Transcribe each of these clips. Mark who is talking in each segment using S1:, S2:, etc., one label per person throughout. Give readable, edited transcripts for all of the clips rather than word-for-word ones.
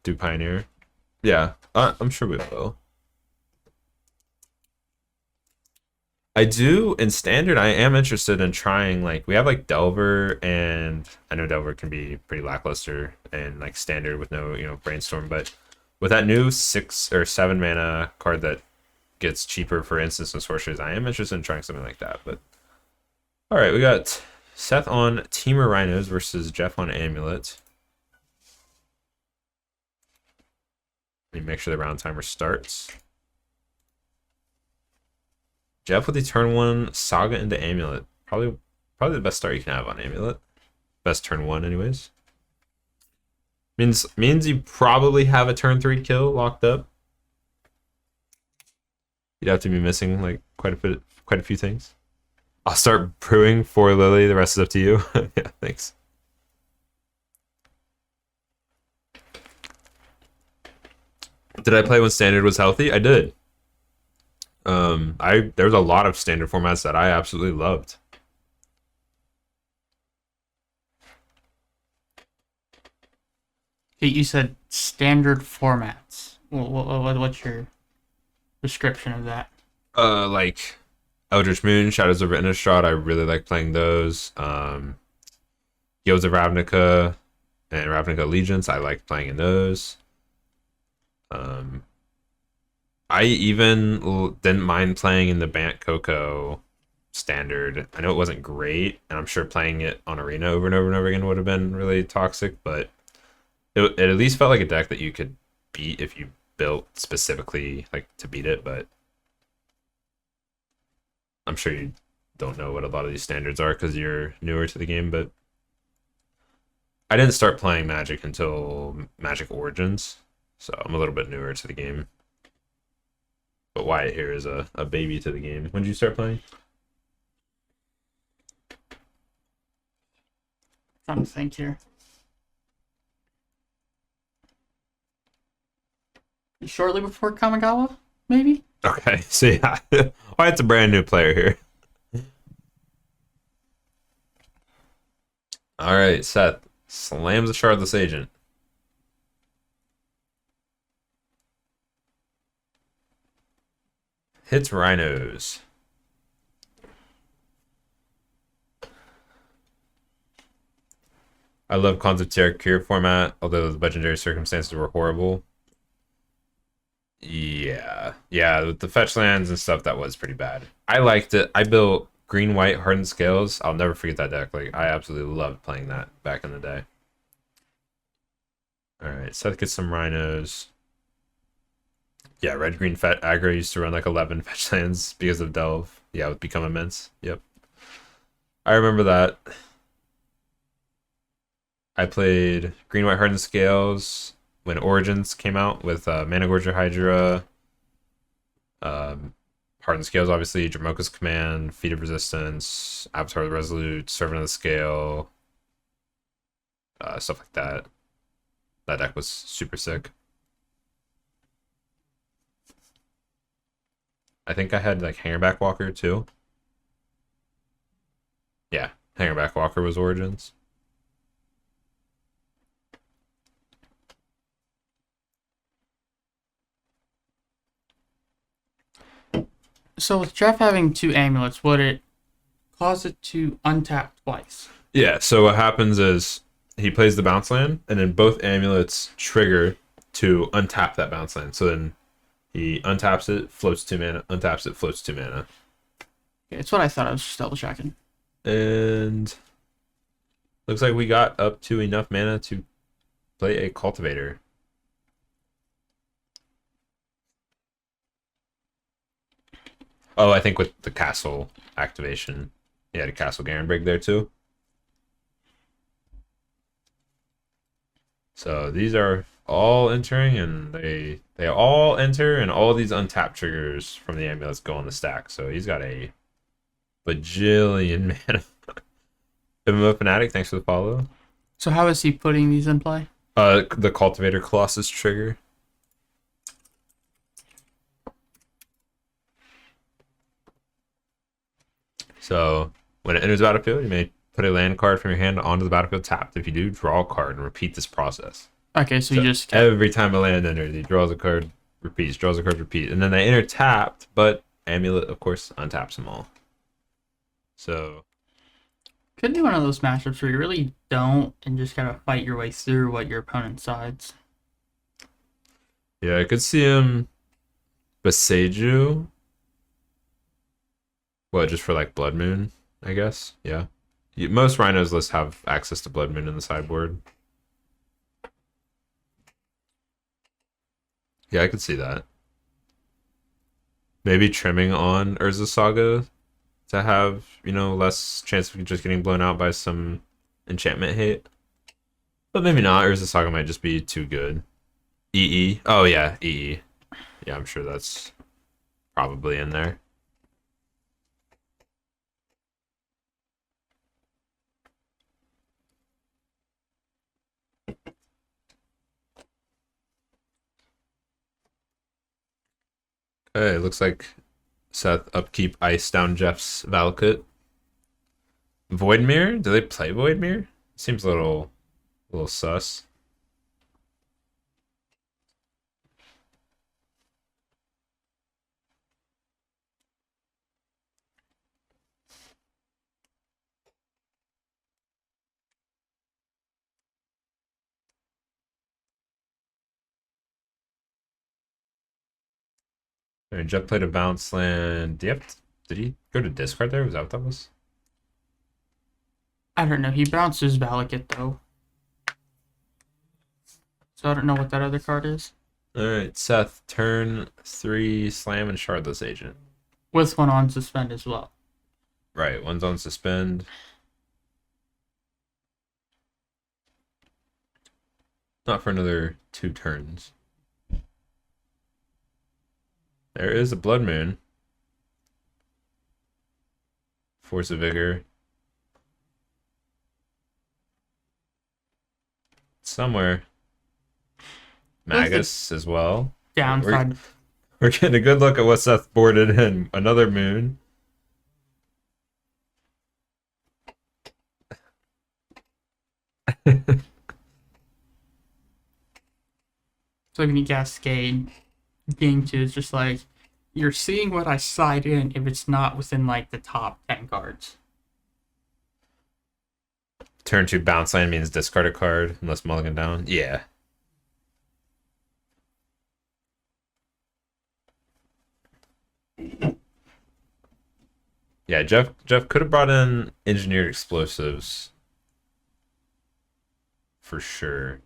S1: do Pioneer. Yeah, I'm sure we will. I do in standard. I am interested in trying like we have like Delver, and I know Delver can be pretty lackluster and like standard with no brainstorm, but with that new 6 or 7 mana card that gets cheaper for instants and sorceries, I am interested in trying something like that. But all right, we got Seth on Temur Rhinos versus Jeff on Amulet. Let me make sure the round timer starts. Jeff with the turn 1 Saga into Amulet. Probably the best start you can have on Amulet. Best turn 1 anyways. Means you probably have a turn 3 kill locked up. You'd have to be missing like quite a few things. I'll start brewing for Lily, the rest is up to you. Yeah, thanks. Did I play when standard was healthy? I did. There's a lot of standard formats that I absolutely loved.
S2: You said standard formats. What's your description of that?
S1: Like Eldritch Moon, Shadows of Innistrad, I really like playing those. Guilds of Ravnica and Ravnica Allegiance, I like playing in those. I even didn't mind playing in the Bant Coco standard. I know it wasn't great, and I'm sure playing it on Arena over and over and over again would have been really toxic, but it at least felt like a deck that you could beat if you built specifically like to beat it. But I'm sure you don't know what a lot of these standards are because you're newer to the game. But I didn't start playing Magic until Magic Origins, so I'm a little bit newer to the game. But Wyatt here is a baby to the game. When did you start playing?
S2: Trying to think here. Shortly before Kamigawa, maybe?
S1: Okay, so yeah. Wyatt's a brand new player here. Alright, Seth. Slams the Shardless Agent. Hits Rhinos. I love Cons of Cure format, although the legendary circumstances were horrible. Yeah, with the fetch lands and stuff, that was pretty bad. I liked it. I built green, white, hardened scales. I'll never forget that deck. Like, I absolutely loved playing that back in the day. Alright, Seth gets some Rhinos. Yeah, red green fat aggro used to run like 11 fetch lands because of Delve. Yeah, with Become Immense. Yep. I remember that. I played green, white, hardened scales when Origins came out with Mana Gorger Hydra, Hardened Scales, obviously, Dramoka's Command, Feat of Resistance, Avatar of the Resolute, Servant of the Scale, stuff like that. That deck was super sick. I think I had like Hangerback Walker too. Yeah, Hangerback Walker was Origins.
S2: So with Jeff having 2 amulets, would it cause it to untap twice?
S1: Yeah, so what happens is he plays the bounce land, and then both amulets trigger to untap that bounce land. So then he untaps it, floats 2 mana, untaps it, floats 2 mana.
S2: Okay, it's what I thought. I was just double checking.
S1: And looks like we got up to enough mana to play a Cultivator. Oh, I think with the castle activation, he had a Castle Garenbrig there too. So these are all entering, and they all enter, and all these untapped triggers from the amulets go on the stack. So he's got a bajillion mana. MMO Fanatic, thanks for the follow.
S2: So how is he putting these in play?
S1: The Cultivator Colossus trigger. So when it enters the battlefield, you may put a land card from your hand onto the battlefield tapped. If you do, draw a card and repeat this process.
S2: Okay, so you
S1: So
S2: just kept.
S1: every time a land enters, he draws a card, repeats, draws a card, repeat, and then they enter tapped, but Amulet, of course, untaps them all. So
S2: Could be one of those matchups where you really don't and just gotta fight your way through what your opponent sides.
S1: yeah, I could see him Beseju. What, just for like Blood Moon, I guess? Yeah. Most Rhinos lists have access to Blood Moon in the sideboard. Yeah, I could see that. Maybe trimming on Urza Saga to have, less chance of just getting blown out by some enchantment hate. But maybe not. Urza Saga might just be too good. EE. Oh, yeah, EE. Yeah, I'm sure that's probably in there. Okay, looks like Seth upkeep ice down Jeff's Valakut. Voidmere? Do they play Voidmere? Seems a little sus. All right, Jeff played a bounce land. Did he go to discard there? Was that what that was?
S2: I don't know. He bounces Valakut though, so I don't know what that other card is.
S1: All right, Seth, turn 3, slam and shardless agent.
S2: With one on suspend as well.
S1: Right, one's on suspend. Not for another 2 turns. There is a Blood Moon. Force of Vigor. Somewhere. Magus as well.
S2: Downside.
S1: We're getting a good look at what Seth boarded in. Another moon.
S2: So when you cascade, game two is just like you're seeing what I side in if it's not within like the top 10 cards.
S1: Turn 2 bounce land means discard a card unless mulligan down. Yeah. Yeah, Jeff could have brought in engineered explosives for sure.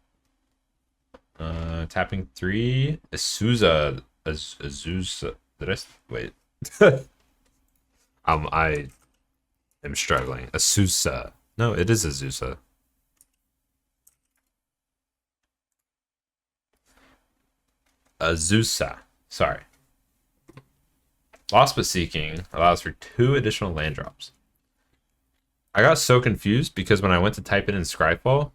S1: Tapping 3. Azusa. Wait. I am struggling. Asusa. No, it is Azusa. Azusa. Sorry. Lost but Seeking allows for 2 additional land drops. I got so confused because when I went to type it in Scryfall,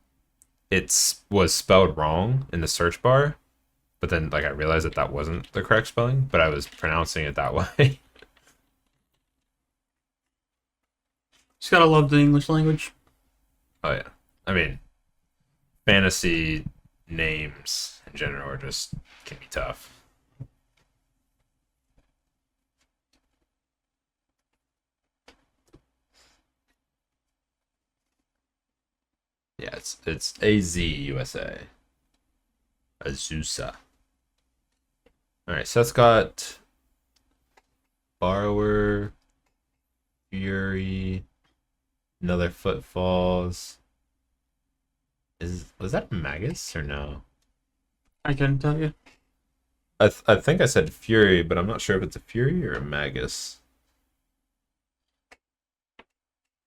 S1: it was spelled wrong in the search bar, but then I realized that wasn't the correct spelling, but I was pronouncing it that way.
S2: Just gotta love the English language.
S1: Oh yeah, I mean, fantasy names in general are just can be tough. Yeah, it's AZUSA. Azusa. All right, Seth's got Borrower, Fury, another Footfalls. Was that Magus or no?
S2: I couldn't tell you.
S1: I think I said Fury, but I'm not sure if it's a Fury or a Magus.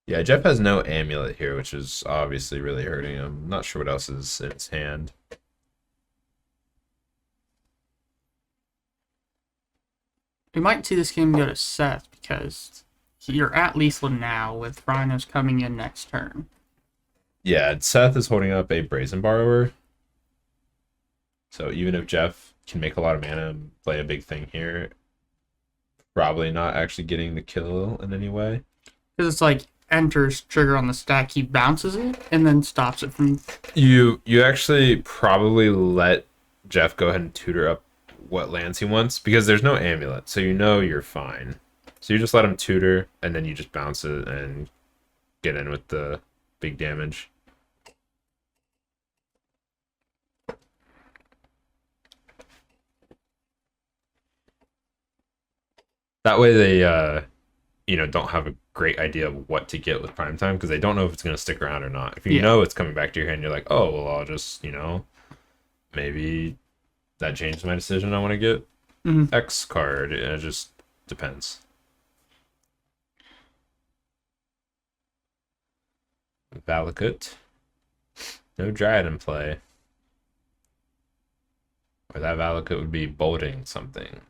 S1: Yeah, Jeff has no Amulet here, which is obviously really hurting him. Not sure what else is in his hand.
S2: We might see this game go to Seth because you're at lethal now with Rhinos coming in next turn.
S1: Yeah, Seth is holding up a Brazen Borrower. So even if Jeff can make a lot of mana and play a big thing here, probably not actually getting the kill in any way.
S2: Because it's like enters trigger on the stack, he bounces it and then stops it from.
S1: You actually probably let Jeff go ahead and tutor up what lands he wants because there's no amulet, so you know you're fine. So you just let him tutor, and then you just bounce it and get in with the big damage. That way they don't have a great idea of what to get with prime time because they don't know if it's going to stick around or not. If you
S2: Yeah.
S1: know it's coming back to your hand, you're like, oh well, I'll just maybe that changed my decision. I want to get
S2: Mhm.
S1: X card. It just depends. Valakut. No Dryad in play. Or that Valakut would be bolting something.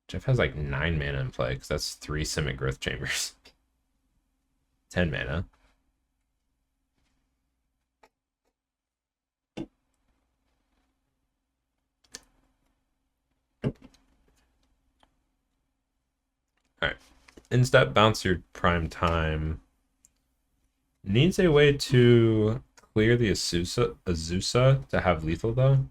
S1: Jeff has like 9 mana in play because that's 3 Simic Growth Chambers. 10 mana. Alright. Instep, bounce your prime time. Needs a way to clear the Azusa to have lethal though.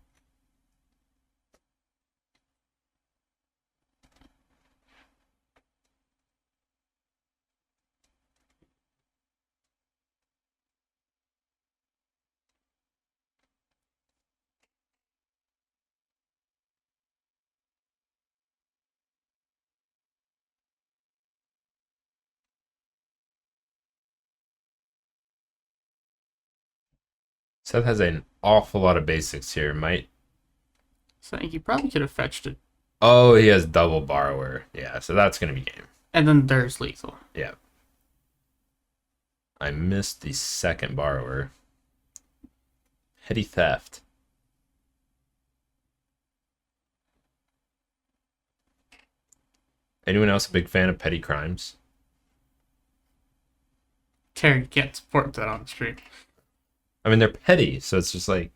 S1: Seth has an awful lot of basics here. Might.
S2: So he probably could have fetched it.
S1: Oh, he has double borrower. Yeah, so that's gonna be game.
S2: And then there's lethal.
S1: Yeah. I missed the second borrower. Petty theft. Anyone else a big fan of petty crimes?
S2: Terry can't support that on the stream.
S1: I mean, they're petty, so it's just like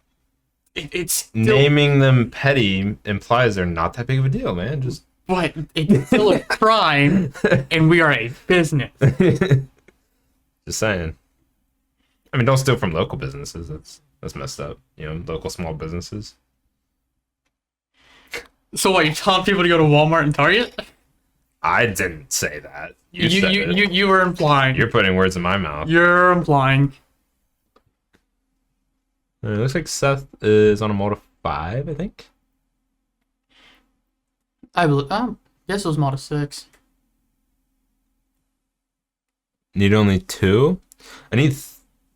S2: It's still,
S1: naming them petty implies they're not that big of a deal, man. Just
S2: but it's still a crime, and we are a business.
S1: just saying. I mean, don't steal from local businesses. That's messed up. Local small businesses.
S2: So what? You're telling people to go to Walmart and Target?
S1: I didn't say that. You
S2: You
S1: said
S2: you,
S1: it.
S2: you were implying.
S1: You're putting words in my mouth.
S2: You're implying.
S1: It looks like Seth is on a mode of 5, I think.
S2: I believe. Guess it was Mod 6.
S1: Need only 2? I need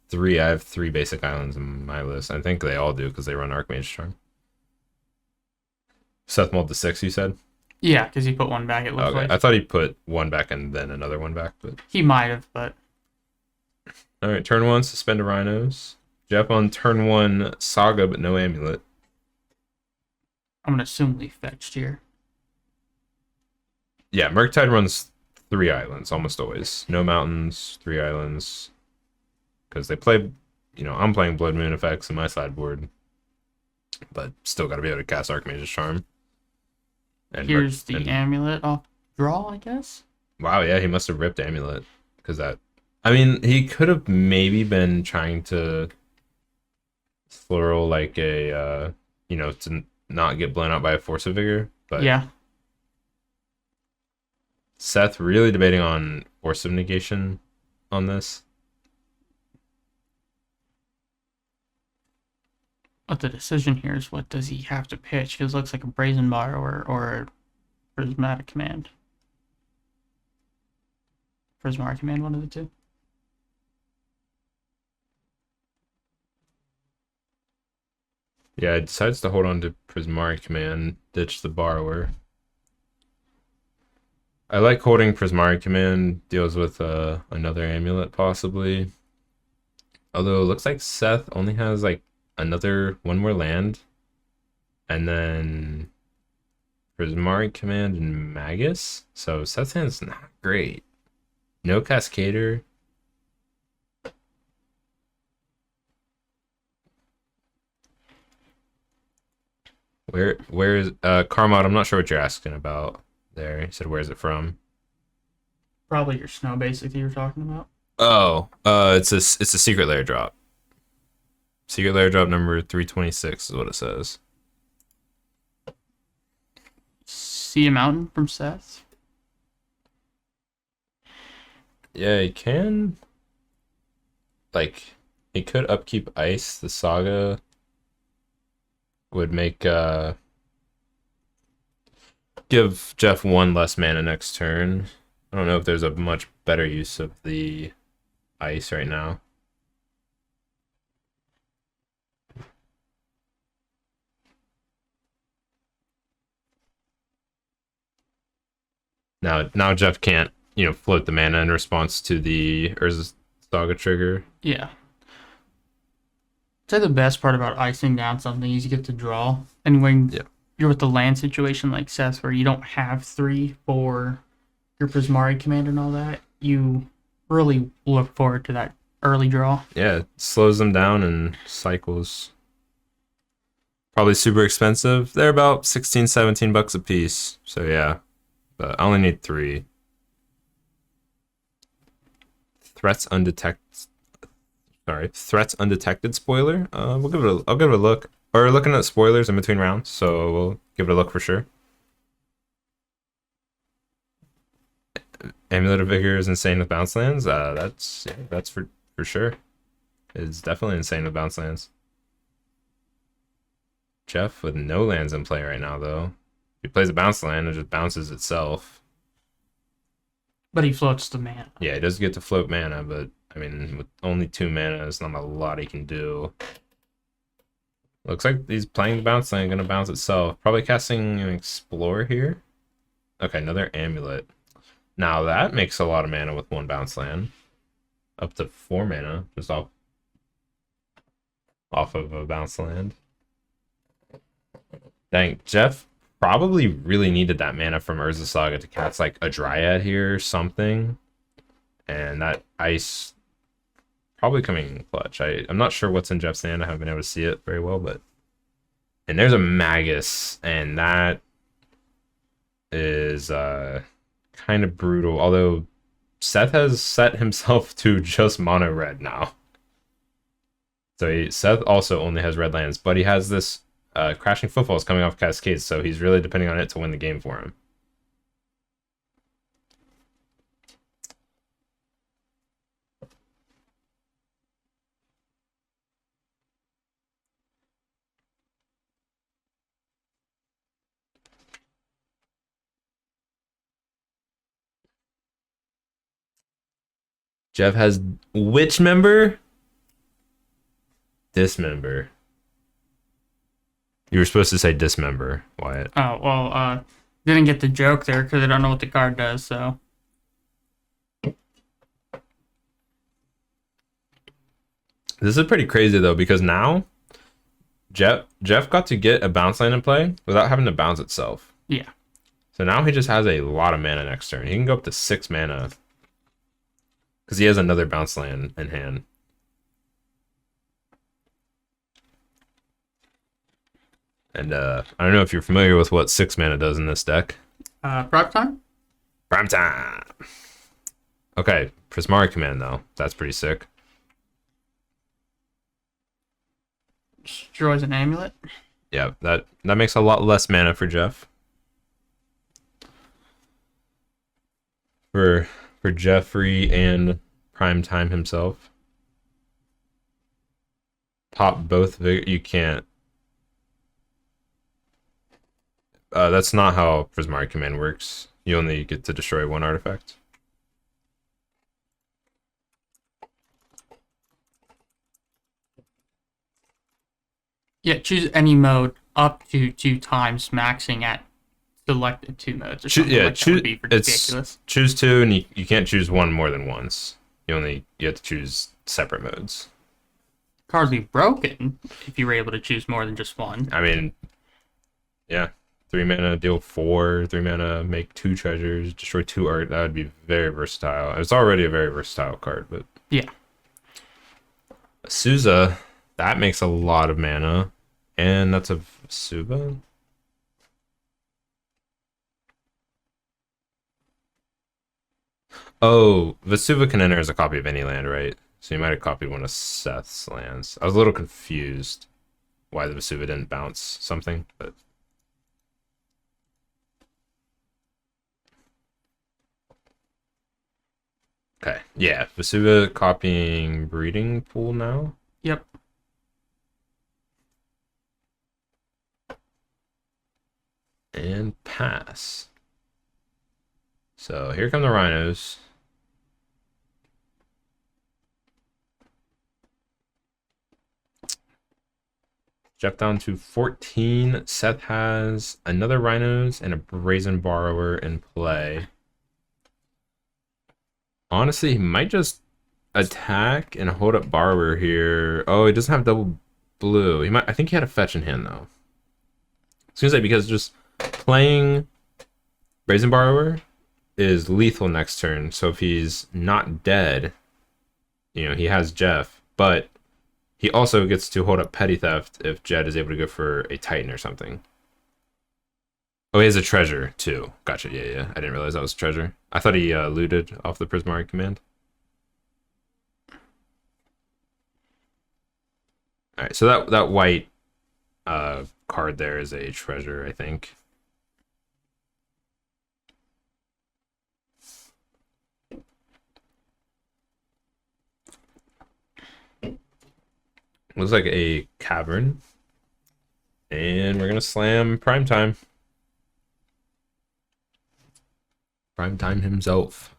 S1: 3. I have 3 basic islands in my list. I think they all do because they run Archmage Charm. Seth mold to 6, you said?
S2: Yeah, because he put one back. It looks
S1: Okay,
S2: like
S1: I thought he put 1 back and then another 1 back. But
S2: he might have, but
S1: all right, turn 1, suspend a Rhinos. Jeff on turn 1, Saga, but no Amulet.
S2: I'm gonna assume we fetched here.
S1: Yeah, Murktide runs 3 islands almost always. No mountains, 3 islands. Because they play, I'm playing Blood Moon effects in my sideboard. But still got to be able to cast Archmage's Charm. And
S2: Here's the amulet off draw, I guess.
S1: Wow, yeah, he must have ripped Amulet. Because I mean, he could have maybe been trying to floral like a, to not get blown out by a Force of Vigor. But
S2: Yeah.
S1: Seth really debating on Force of Negation on this.
S2: But the decision here is what does he have to pitch? Because it looks like a Brazen Bar or a Prismatic Command. Prismatic Command, one of the two.
S1: Yeah, it decides to hold on to Prismari Command, ditch the Borrower. I like holding Prismari Command, deals with another amulet possibly. Although it looks like Seth only has like one more land. And then Prismari Command and Magus. So Seth's hand's not great. No Cascader. Where is Carmod? I'm not sure what you're asking about there. He said, where's it from?
S2: Probably your snow basic that you were talking about.
S1: Oh, it's a secret layer drop. Secret layer drop number 326 is what it says.
S2: See a mountain from Seth.
S1: Yeah, he can. Like, he could upkeep ice. The saga would make give Jeff one less mana next turn. I don't know if there's a much better use of the ice right now. Now Jeff can't, float the mana in response to the Urza Saga trigger.
S2: Yeah. I'd say the best part about icing down something is you get to draw. And when
S1: Yeah.
S2: you're with the land situation like Seth, where you don't have 3 for your Prismari command and all that, you really look forward to that early draw.
S1: Yeah, it slows them down and cycles. Probably super expensive. They're about 16, 17 bucks a piece. So yeah, but I only need 3. Threats undetected. Sorry, threats undetected spoiler. I'll give it a look. We're looking at spoilers in between rounds, so we'll give it a look for sure. Amulet of Vigor is insane with bounce lands. That's for sure. It's definitely insane with bounce lands. Jeff with no lands in play right now, though. If he plays a bounce land, it just bounces itself.
S2: But he floats the mana.
S1: Yeah, he does get to float mana, but I mean, with only 2 mana, there's not a lot he can do. Looks like he's playing the bounce land, gonna bounce itself. Probably casting an Explore here. Okay, another Amulet. Now that makes a lot of mana with 1 bounce land. Up to 4 mana, just off of a bounce land. Dang, Jeff probably really needed that mana from Urza Saga to cast like a Dryad here or something. And that ice probably coming clutch. I'm not sure what's in Jeff's hand. I haven't been able to see it very well, but and there's a Magus, and that is kind of brutal. Although Seth has set himself to just mono red now. So Seth also only has red lands, but he has this Crashing Footfalls coming off Cascades, so he's really depending on it to win the game for him. Jeff has which member? Dismember. You were supposed to say dismember, Wyatt.
S2: Oh, well, didn't get the joke there because I don't know what the card does, so.
S1: This is pretty crazy though, because now Jeff got to get a bounce land in play without having to bounce itself.
S2: Yeah.
S1: So now he just has a lot of mana next turn. He can go up to 6 mana because he has another bounce land in hand. And I don't know if you're familiar with what 6 mana does in this deck.
S2: Prep time?
S1: Prime time. Okay, Prismari command though. That's pretty sick.
S2: Destroys an amulet.
S1: Yeah, that makes a lot less mana for Jeff. For Jeffrey and Prime Time himself. Pop both you can't. That's not how Prismari command works. You only get to destroy 1 artifact.
S2: Yeah, choose any mode up to 2 times, maxing at selected 2 modes or something like that would be ridiculous.
S1: Choose 2, and you can't choose 1 more than once. You have to choose separate modes.
S2: Card would be broken if you were able to choose more than just 1.
S1: I mean, yeah. 3 mana, deal 4. 3 mana, make 2 treasures, destroy 2 art. That would be very versatile. It's already a very versatile card, but
S2: yeah.
S1: Souza, that makes a lot of mana, and that's a Suba. Oh, Vesuva can enter as a copy of any land, right? So you might have copied one of Seth's lands. I was a little confused why the Vesuva didn't bounce something, but okay. Yeah, Vesuva copying Breeding Pool now.
S2: Yep.
S1: And pass. So here come the Rhinos. Jeff down to 14. Seth has another Rhinos and a Brazen Borrower in play. Honestly, he might just attack and hold up Borrower here. Oh, he doesn't have double blue. He might. I think he had a fetch in hand though. Seems like because just playing Brazen Borrower is lethal next turn. So if he's not dead, he has Jeff, but he also gets to hold up Petty Theft if Jed is able to go for a Titan or something. Oh, he has a treasure too. Gotcha. Yeah, yeah. I didn't realize that was treasure. I thought he looted off the Prismari command. All right, so that white card there is a treasure, I think. Looks like a cavern. And we're gonna slam Primetime. Primetime himself.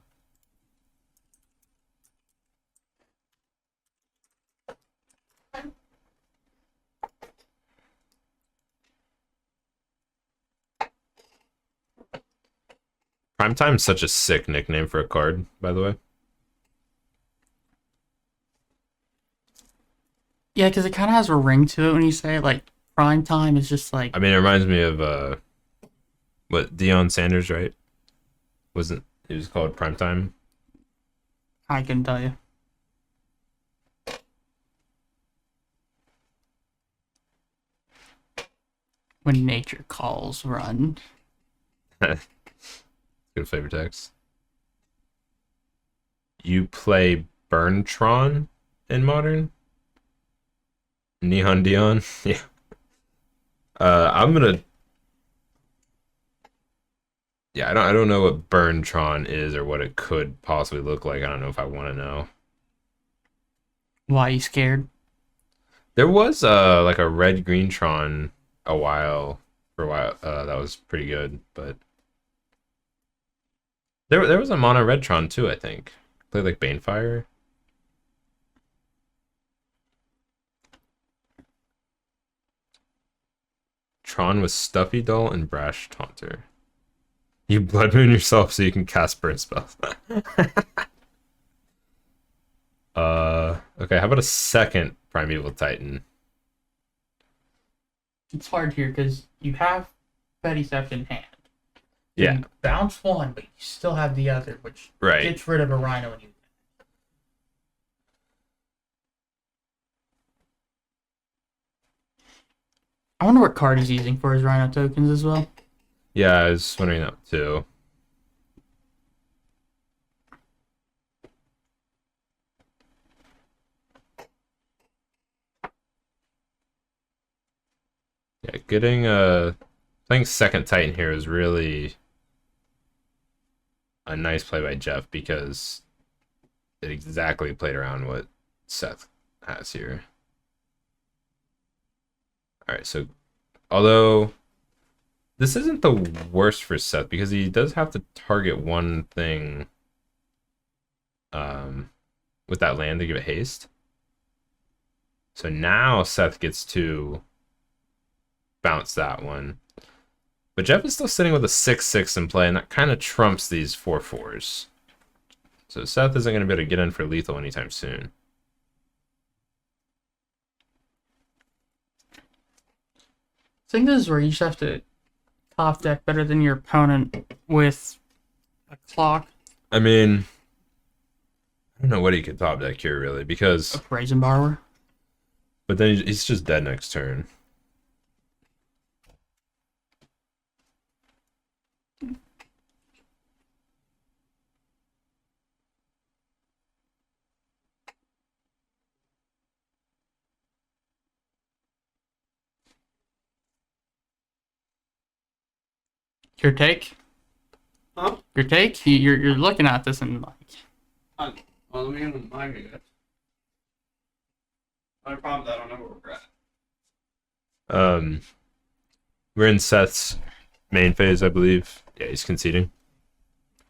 S1: Primetime's such a sick nickname for a card, by the way.
S2: Yeah, because it kind of has a ring to it when you say it. Like prime time is just like
S1: I mean, it reminds me of what Deion Sanders, right? Wasn't It was called Primetime?
S2: I can tell you. When nature calls, run.
S1: Good flavor text. You play Burntron in Modern? Neon Dion? Yeah. I'm gonna. Yeah, I don't know what Burntron is or what it could possibly look like. I don't know if I want to know.
S2: Why you scared?
S1: There was like a red green Tron for a while that was pretty good, but there was a mono red Tron too, I think. Played like Banefire. Tron was Stuffy Doll and Brash Taunter. You Blood Moon yourself so you can cast burn spells. Okay, how about a second Primeval Titan?
S2: It's hard here because you have Petty Theft in hand.
S1: Yeah,
S2: You bounce one, but you still have the other, which
S1: right.
S2: gets rid of a Rhino and you. I wonder what card he's using for his Rhino tokens as well.
S1: Yeah, I was wondering that too. Yeah, playing second Titan here is really a nice play by Jeff because it exactly played around what Seth has here. All right, so although this isn't the worst for Seth because he does have to target one thing with that land to give it haste. So now Seth gets to bounce that one. But Jeff is still sitting with a 6/6 in play, and that kind of trumps these 4/4s. So Seth isn't going to be able to get in for lethal anytime soon.
S2: I think this is where you just have to top deck better than your opponent with a clock,
S1: I mean, I don't know what he could top deck here, really,
S2: a
S1: because...
S2: Brazen Borrower.
S1: But then he's just dead next turn.
S2: Your take?
S3: Huh?
S2: Your take? You're looking at this and like,
S3: Well, let me in my view. My problem is I don't know where we're at.
S1: We're in Seth's main phase, I believe. Yeah, he's conceding.